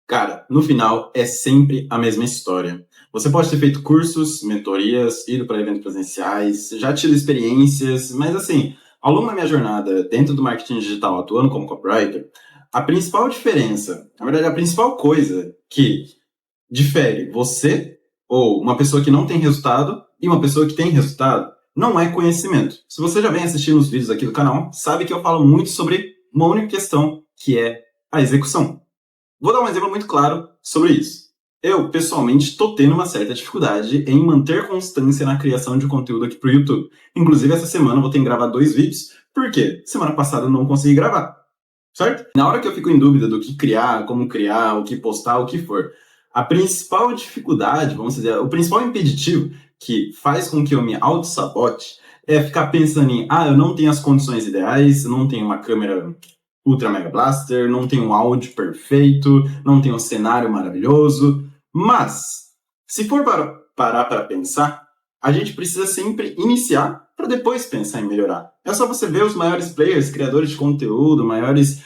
Cara, no final é sempre a mesma história. Você pode ter feito cursos, mentorias, ido para eventos presenciais, já tido experiências, mas assim, ao longo da minha jornada dentro do marketing digital, atuando como copywriter, a principal diferença, na verdade, a principal coisa que difere você ou uma pessoa que não tem resultado e uma pessoa que tem resultado não é conhecimento. Se você já vem assistindo os vídeos aqui do canal, sabe que eu falo muito sobre uma única questão, que é a execução. Vou dar um exemplo muito claro sobre isso. Eu, pessoalmente, estou tendo uma certa dificuldade em manter constância na criação de conteúdo aqui para o YouTube. Inclusive, essa semana eu vou ter que gravar 2 vídeos, porque semana passada eu não consegui gravar, certo? Na hora que eu fico em dúvida do que criar, como criar, o que postar, o que for, a principal dificuldade, vamos dizer, o principal impeditivo que faz com que eu me auto-sabote é ficar pensando em, eu não tenho as condições ideais, não tenho uma câmera Ultra Mega Blaster, não tem um áudio perfeito, não tem um cenário maravilhoso, mas se for parar para pensar, a gente precisa sempre iniciar para depois pensar em melhorar. É só você ver os maiores players, criadores de conteúdo, maiores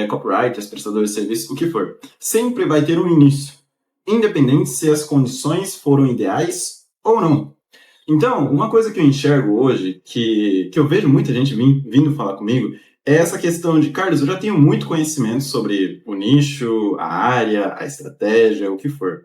copywriters, prestadores de serviços, o que for. Sempre vai ter um início, independente se as condições foram ideais ou não. Então, uma coisa que eu enxergo hoje, que eu vejo muita gente vindo falar comigo, é essa questão de, Carlos, eu já tenho muito conhecimento sobre o nicho, a área, a estratégia, o que for,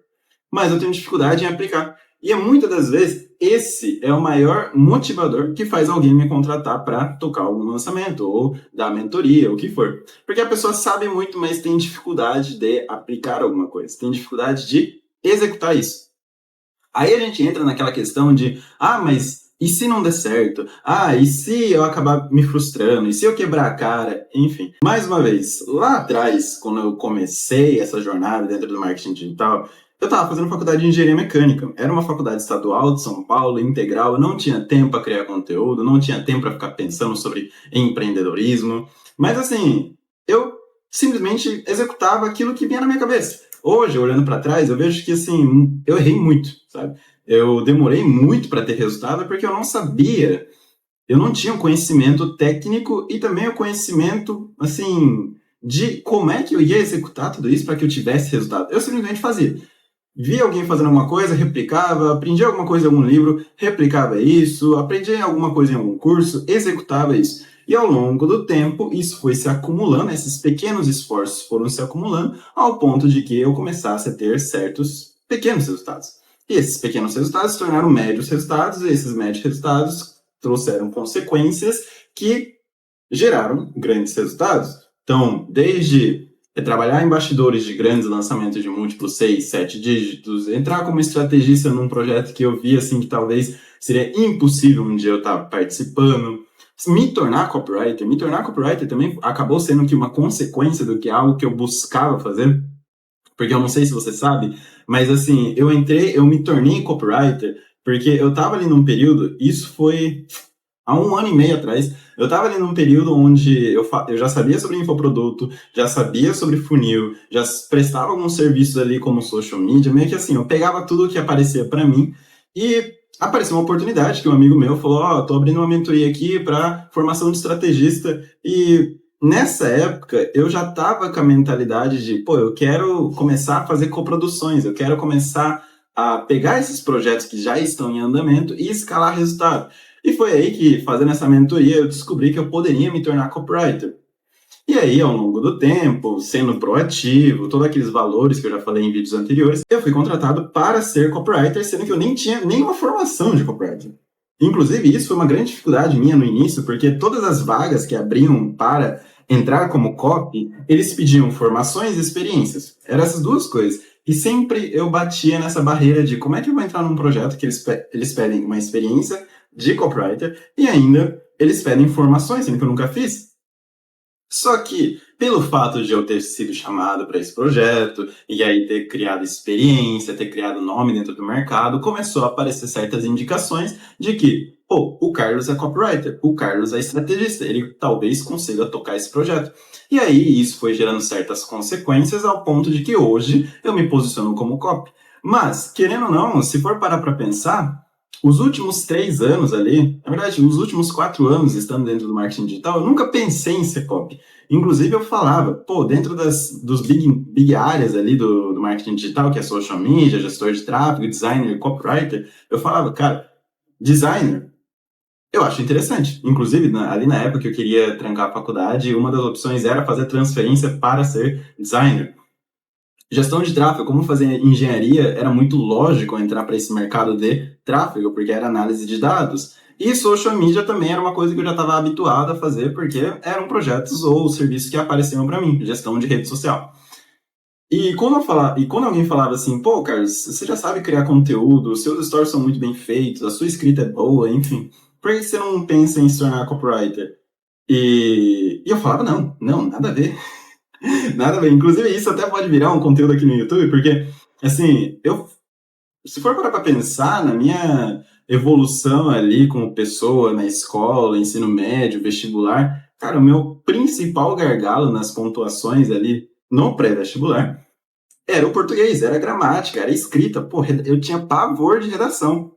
mas eu tenho dificuldade em aplicar. E muitas das vezes, esse é o maior motivador que faz alguém me contratar para tocar algum lançamento, ou dar mentoria, o que for. Porque a pessoa sabe muito, mas tem dificuldade de aplicar alguma coisa, tem dificuldade de executar isso. Aí a gente entra naquela questão de, mas e se não der certo? E se eu acabar me frustrando? E se eu quebrar a cara? Enfim, mais uma vez, lá atrás, quando eu comecei essa jornada dentro do marketing digital, eu estava fazendo faculdade de engenharia mecânica. Era uma faculdade estadual de São Paulo, integral, eu não tinha tempo para criar conteúdo, não tinha tempo para ficar pensando sobre empreendedorismo. Mas assim, eu simplesmente executava aquilo que vinha na minha cabeça. Hoje, olhando para trás, eu vejo que assim, eu errei muito, sabe? Eu demorei muito para ter resultado porque eu não sabia, eu não tinha o conhecimento técnico e também o conhecimento, assim, de como é que eu ia executar tudo isso para que eu tivesse resultado. Eu simplesmente fazia. Via alguém fazendo alguma coisa, replicava, aprendia alguma coisa em algum livro, replicava isso, aprendia alguma coisa em algum curso, executava isso. E ao longo do tempo, isso foi se acumulando, esses pequenos esforços foram se acumulando, ao ponto de que eu começasse a ter certos pequenos resultados. E esses pequenos resultados se tornaram médios resultados, e esses médios resultados trouxeram consequências que geraram grandes resultados. Então, desde trabalhar em bastidores de grandes lançamentos de múltiplos 6, 7 dígitos, entrar como estrategista num projeto que eu vi assim que talvez seria impossível um dia eu estar participando, me tornar copywriter também acabou sendo que uma consequência do que algo que eu buscava fazer, porque eu não sei se você sabe, mas assim, eu me tornei copywriter porque eu estava ali num período, isso foi há 1 ano e meio atrás, eu estava ali num período onde eu já sabia sobre infoproduto, já sabia sobre funil, já prestava alguns serviços ali como social media, meio que assim, eu pegava tudo que aparecia para mim e apareceu uma oportunidade que um amigo meu falou, tô abrindo uma mentoria aqui para formação de estrategista e nessa época eu já estava com a mentalidade de, eu quero começar a fazer coproduções, eu quero começar a pegar esses projetos que já estão em andamento e escalar resultado. E foi aí que, fazendo essa mentoria, eu descobri que eu poderia me tornar copywriter. E aí, ao longo do tempo, sendo proativo, todos aqueles valores que eu já falei em vídeos anteriores, eu fui contratado para ser copywriter, sendo que eu nem tinha nenhuma formação de copywriter. Inclusive, isso foi uma grande dificuldade minha no início, porque todas as vagas que abriam para entrar como copy, eles pediam formações e experiências. Eram essas duas coisas. E sempre eu batia nessa barreira de como é que eu vou entrar num projeto que eles pedem uma experiência de copywriter e ainda eles pedem informações, sendo que eu nunca fiz. Só que, pelo fato de eu ter sido chamado para esse projeto, e aí ter criado experiência, ter criado nome dentro do mercado, começou a aparecer certas indicações de que, o Carlos é copywriter, o Carlos é estrategista, ele talvez consiga tocar esse projeto. E aí isso foi gerando certas consequências ao ponto de que hoje eu me posiciono como copy. Mas, querendo ou não, se for parar para pensar, Os últimos 3 anos ali, na verdade, os últimos 4 anos estando dentro do marketing digital, eu nunca pensei em ser copy. Inclusive, eu falava, pô, dentro dos big áreas ali do marketing digital, que é social media, gestor de tráfego, designer, copywriter, eu falava, cara, designer, eu acho interessante. Inclusive, ali na época que eu queria trancar a faculdade, uma das opções era fazer transferência para ser designer. Gestão de tráfego, como fazer engenharia, era muito lógico entrar para esse mercado de tráfego, porque era análise de dados. E social media também era uma coisa que eu já estava habituado a fazer, porque eram projetos ou serviços que apareciam para mim, gestão de rede social. E quando alguém falava assim, pô, Carlos, você já sabe criar conteúdo, seus stories são muito bem feitos, a sua escrita é boa, enfim, por que você não pensa em se tornar copywriter? E eu falava, não, nada a ver. Nada a ver. Inclusive, isso até pode virar um conteúdo aqui no YouTube, porque, assim, se for parar para pensar na minha evolução ali como pessoa, na escola, ensino médio, vestibular, cara, o meu principal gargalo nas pontuações ali no pré-vestibular era o português, era a gramática, era a escrita. Pô, eu tinha pavor de redação.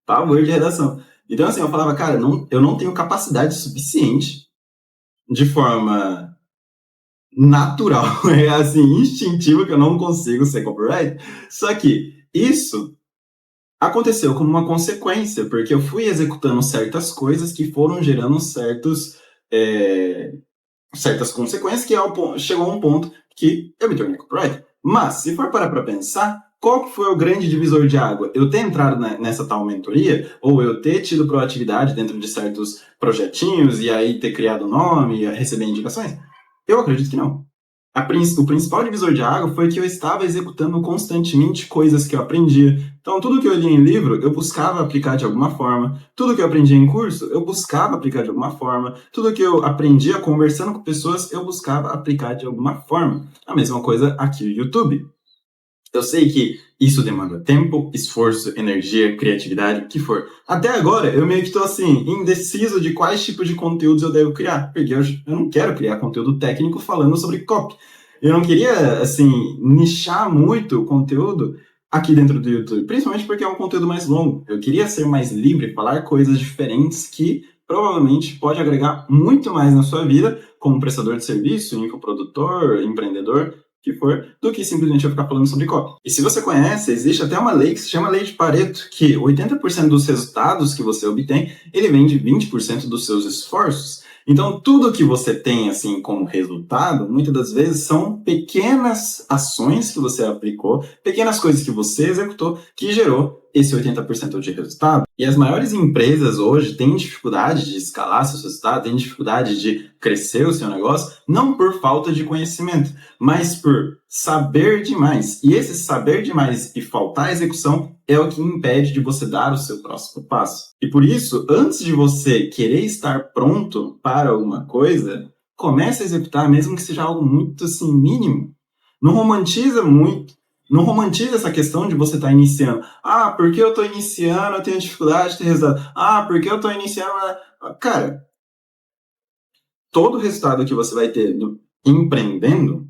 Pavor de redação. Então, assim, eu falava, cara, eu não tenho capacidade suficiente de forma natural, é assim, instintivo que eu não consigo ser copyright. Só que isso aconteceu como uma consequência, porque eu fui executando certas coisas que foram gerando é, certas consequências que chegou a um ponto que eu me tornei copyright. Mas, se for parar para pensar, qual que foi o grande divisor de água? Eu ter entrado nessa tal mentoria, ou eu ter tido proatividade dentro de certos projetinhos e aí ter criado nome e receber indicações? Eu acredito que não. O principal divisor de água foi que eu estava executando constantemente coisas que eu aprendia. Então, tudo que eu lia em livro, eu buscava aplicar de alguma forma. Tudo que eu aprendia em curso, eu buscava aplicar de alguma forma. Tudo que eu aprendia conversando com pessoas, eu buscava aplicar de alguma forma. A mesma coisa aqui no YouTube. Eu sei que isso demanda tempo, esforço, energia, criatividade, o que for. Até agora, eu meio que estou assim, indeciso de quais tipos de conteúdos eu devo criar, porque eu não quero criar conteúdo técnico falando sobre copy. Eu não queria, assim, nichar muito o conteúdo aqui dentro do YouTube, principalmente porque é um conteúdo mais longo. Eu queria ser mais livre, falar coisas diferentes que provavelmente pode agregar muito mais na sua vida, como prestador de serviço, infoprodutor, empreendedor, que for, do que simplesmente eu ficar falando sobre copy. E se você conhece, existe até uma lei que se chama Lei de Pareto, que 80% dos resultados que você obtém, ele vem de 20% dos seus esforços. Então, tudo que você tem, assim, como resultado, muitas das vezes são pequenas ações que você aplicou, pequenas coisas que você executou, que gerou esse 80% de resultado. E as maiores empresas hoje têm dificuldade de escalar seus resultados, têm dificuldade de crescer o seu negócio, não por falta de conhecimento, mas por saber demais. E esse saber demais e faltar execução é o que impede de você dar o seu próximo passo. E por isso, antes de você querer estar pronto para alguma coisa, comece a executar, mesmo que seja algo muito assim, mínimo. Não romantiza muito. Não romantiza essa questão de você estar iniciando. Ah, porque eu estou iniciando, eu tenho dificuldade de ter resultado. Ah, porque eu estou iniciando. Cara, todo resultado que você vai ter empreendendo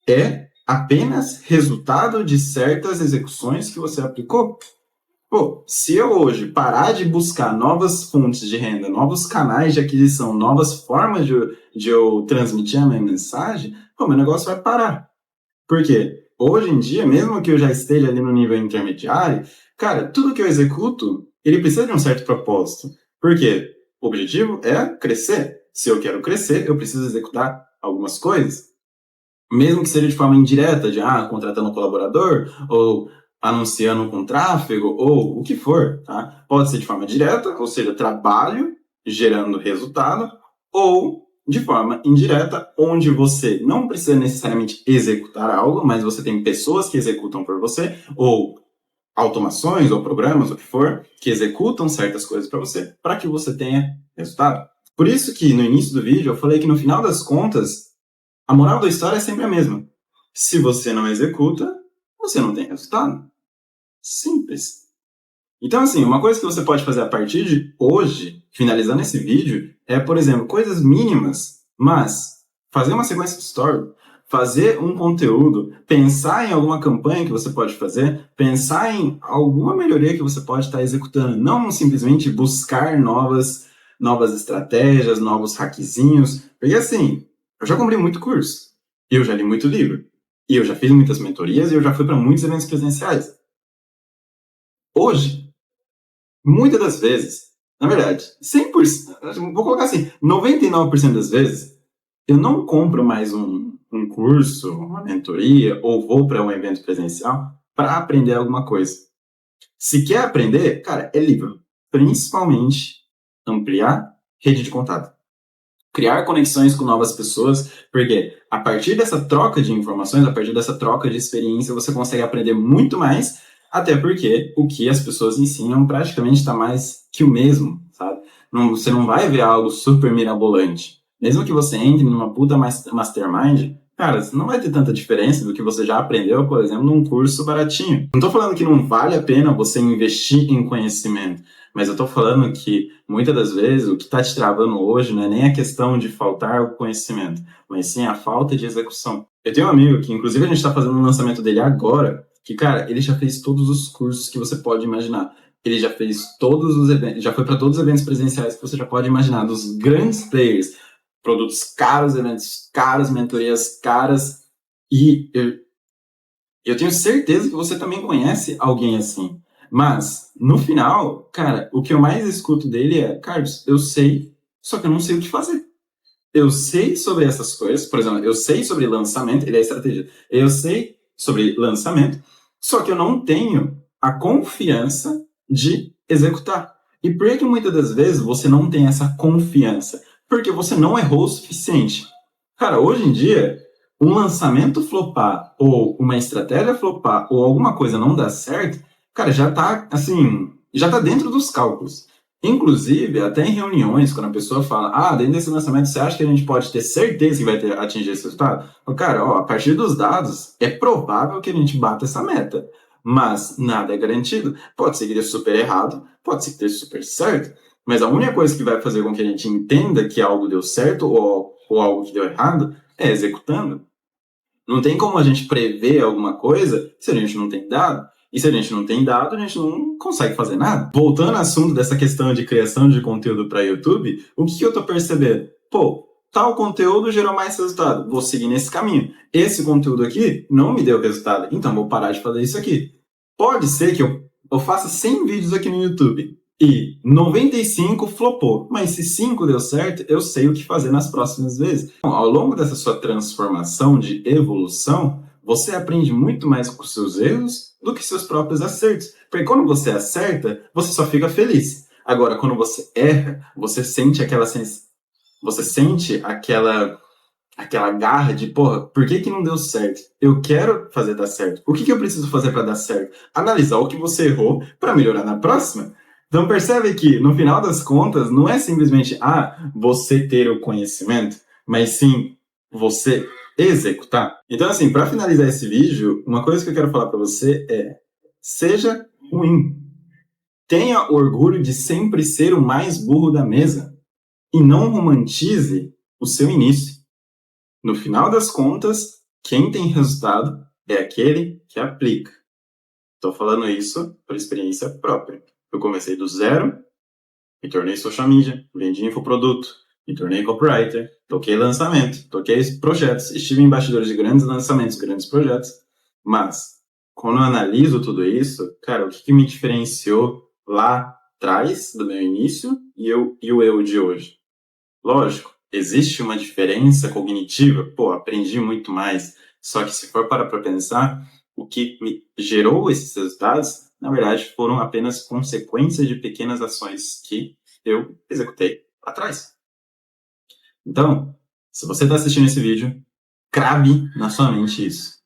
é apenas resultado de certas execuções que você aplicou. Pô, se eu hoje parar de buscar novas fontes de renda, novos canais de aquisição, novas formas de eu transmitir a minha mensagem, pô, meu negócio vai parar. Por quê? Hoje em dia, mesmo que eu já esteja ali no nível intermediário, cara, tudo que eu executo, ele precisa de um certo propósito. Por quê? O objetivo é crescer. Se eu quero crescer, eu preciso executar algumas coisas. Mesmo que seja de forma indireta, de contratando um colaborador, ou anunciando com tráfego, ou o que for, tá? Pode ser de forma direta, ou seja, trabalho gerando resultado, ou de forma indireta, onde você não precisa necessariamente executar algo, mas você tem pessoas que executam por você, ou automações, ou programas, o que for, que executam certas coisas para que você tenha resultado. Por isso que no início do vídeo eu falei que no final das contas, a moral da história é sempre a mesma. Se você não executa, você não tem resultado. Simples. Então, assim, uma coisa que você pode fazer a partir de hoje, finalizando esse vídeo, é, por exemplo, coisas mínimas, mas fazer uma sequência de story, fazer um conteúdo, pensar em alguma campanha que você pode fazer, pensar em alguma melhoria que você pode estar executando, não simplesmente buscar novas estratégias, novos hackzinhos, porque assim, eu já comprei muito curso, eu já li muito livro, e eu já fiz muitas mentorias e eu já fui para muitos eventos presenciais. Hoje, muitas das vezes, na verdade, 100%, vou colocar assim, 99% das vezes, eu não compro mais um curso, uma mentoria, ou vou para um evento presencial para aprender alguma coisa. Se quer aprender, cara, é livro. Principalmente ampliar rede de contato. Criar conexões com novas pessoas, porque a partir dessa troca de informações, a partir dessa troca de experiência, você consegue aprender muito mais, até porque o que as pessoas ensinam praticamente está mais que o mesmo, sabe? Você não vai ver algo super mirabolante. Mesmo que você entre numa puta mastermind, cara, você não vai ter tanta diferença do que você já aprendeu, por exemplo, num curso baratinho. Não estou falando que não vale a pena você investir em conhecimento, mas eu estou falando que, muitas das vezes, o que está te travando hoje não é nem a questão de faltar o conhecimento, mas sim a falta de execução. Eu tenho um amigo que, inclusive, a gente está fazendo um lançamento dele agora, que, cara, ele já fez todos os cursos que você pode imaginar. Ele já fez todos os eventos, já foi para todos os eventos presenciais que você já pode imaginar, dos grandes players, produtos caros, eventos caros, mentorias caras, e eu tenho certeza que você também conhece alguém assim. Mas, no final, cara, o que eu mais escuto dele é: Carlos, eu sei, só que eu não sei o que fazer. Eu sei sobre essas coisas, por exemplo, eu sei sobre lançamento, ele é estrategista. Eu sei sobre lançamento, só que eu não tenho a confiança de executar. E por que muitas das vezes você não tem essa confiança? Porque você não errou o suficiente. Cara, hoje em dia, um lançamento flopar, ou uma estratégia flopar, ou alguma coisa não dar certo, cara, já tá, assim, já tá dentro dos cálculos. Inclusive, até em reuniões, quando a pessoa fala, dentro desse lançamento, você acha que a gente pode ter certeza que vai atingir esse resultado? Cara, a partir dos dados, é provável que a gente bata essa meta, mas nada é garantido. Pode ser que dê super errado, pode ser que dê super certo, mas a única coisa que vai fazer com que a gente entenda que algo deu certo ou algo que deu errado é executando. Não tem como a gente prever alguma coisa se a gente não tem dado. E se a gente não tem dado, a gente não consegue fazer nada. Voltando ao assunto dessa questão de criação de conteúdo para YouTube, o que eu tô percebendo? Pô, tal conteúdo gerou mais resultado. Vou seguir nesse caminho. Esse conteúdo aqui não me deu resultado. Então vou parar de fazer isso aqui. Pode ser que eu faça 100 vídeos aqui no YouTube e 95 flopou. Mas se 5 deu certo, eu sei o que fazer nas próximas vezes. Bom, ao longo dessa sua transformação de evolução, você aprende muito mais com seus erros do que seus próprios acertos. Porque quando você acerta, você só fica feliz. Agora, quando você erra, você sente aquela garra de, porra, por que não deu certo? Eu quero fazer dar certo. O que eu preciso fazer para dar certo? Analisar o que você errou para melhorar na próxima. Então percebe que, no final das contas, não é simplesmente, você ter o conhecimento, mas sim você executar. Então, assim, para finalizar esse vídeo, uma coisa que eu quero falar para você é: seja ruim. Tenha orgulho de sempre ser o mais burro da mesa e não romantize o seu início. No final das contas, quem tem resultado é aquele que aplica. Estou falando isso por experiência própria. Eu comecei do zero, me tornei social media, vendi infoproduto, me tornei copywriter, toquei lançamento, toquei projetos, estive em bastidores de grandes lançamentos, grandes projetos. Mas, quando eu analiso tudo isso, cara, o que me diferenciou lá atrás do meu início e o eu de hoje? Lógico, existe uma diferença cognitiva, aprendi muito mais. Só que se for para pensar, o que me gerou esses resultados, na verdade, foram apenas consequências de pequenas ações que eu executei lá atrás. Então, se você está assistindo esse vídeo, crave na sua mente isso.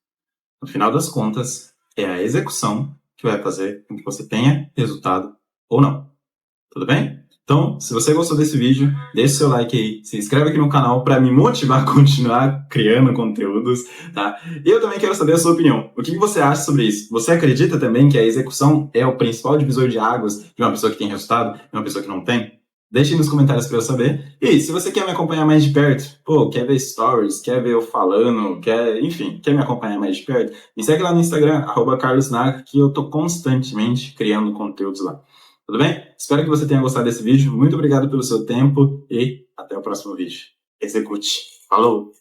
No final das contas, é a execução que vai fazer com que você tenha resultado ou não. Tudo bem? Então, se você gostou desse vídeo, deixe seu like aí, se inscreve aqui no canal para me motivar a continuar criando conteúdos, tá? E eu também quero saber a sua opinião. O que você acha sobre isso? Você acredita também que a execução é o principal divisor de águas de uma pessoa que tem resultado e uma pessoa que não tem? Deixe nos comentários para eu saber. E se você quer me acompanhar mais de perto, pô, quer ver stories, quer ver eu falando, enfim, quer me acompanhar mais de perto, me segue lá no Instagram, @carlosnaga, que eu tô constantemente criando conteúdos lá. Tudo bem? Espero que você tenha gostado desse vídeo. Muito obrigado pelo seu tempo e até o próximo vídeo. Execute. Falou!